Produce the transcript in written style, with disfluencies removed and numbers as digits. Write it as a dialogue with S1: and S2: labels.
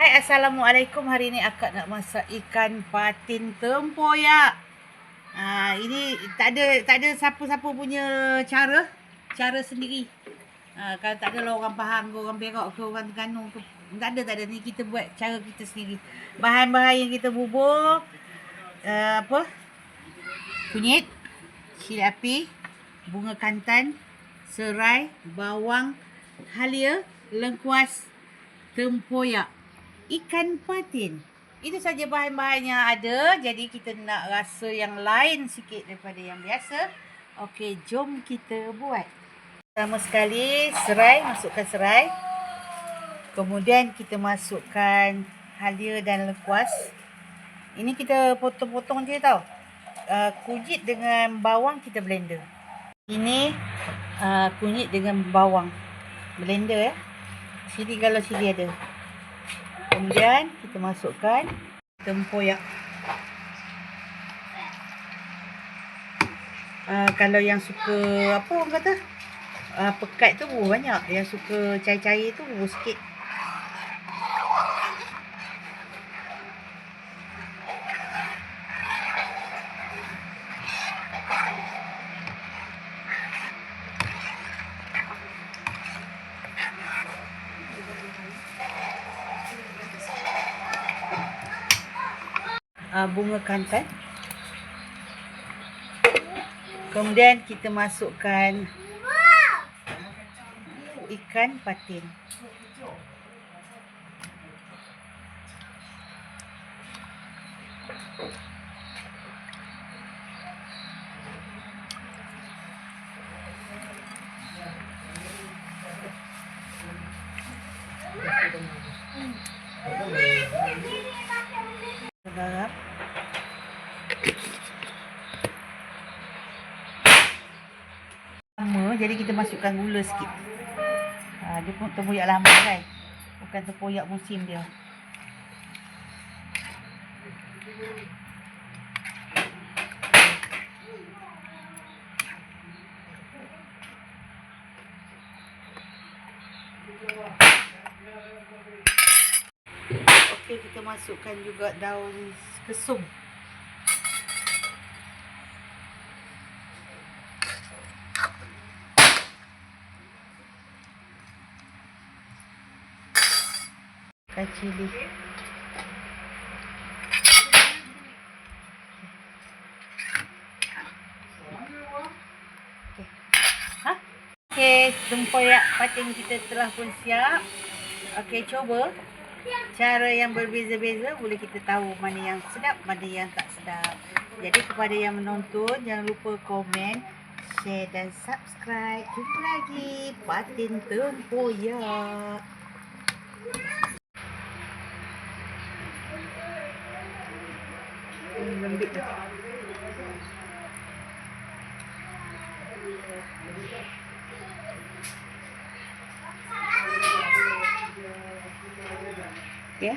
S1: Hai, Assalamualaikum. Hari ni akak nak masak ikan patin tempoyak. Ini tak ada siapa-siapa punya cara sendiri. Kalau tak ada lah orang Pahang ke, orang Perak ke, orang Terengganu ke. Tak ada. Ni kita buat cara kita sendiri. Bahan-bahan yang kita bubur, kunyit, cili api, bunga kantan, serai, bawang, halia, lengkuas, tempoyak, ikan patin. Itu saja bahan-bahan yang ada. Jadi kita nak rasa yang lain sikit daripada yang biasa. Okey, jom kita buat. Pertama sekali, masukkan serai. Kemudian kita masukkan halia dan lengkuas. Ini kita potong-potong je tau. Kunyit dengan bawang kita blender. Ini kunyit dengan bawang. Blender ya. Sini kalau sini ada. Kemudian kita masukkan tempoyak. Kalau yang suka apa orang kata pekat tu bubur banyak. Yang suka cair-cair tu bubur sikit. Bunga kantan. Kemudian kita masukkan ikan patin. Garam. Jadi kita masukkan gula sikit. Dia pun tempoyak lama kan. Bukan tempoyak musim dia. Okey, kita masukkan juga daun kesum. Cili. Okey, tempoyak patin kita telah pun siap. Okey, coba. Cara yang berbeza-beza boleh kita tahu mana yang sedap, mana yang tak sedap. Jadi kepada yang menonton, jangan lupa komen, share dan subscribe. Jumpa lagi patin tempoyak. Lembik dah. Ya.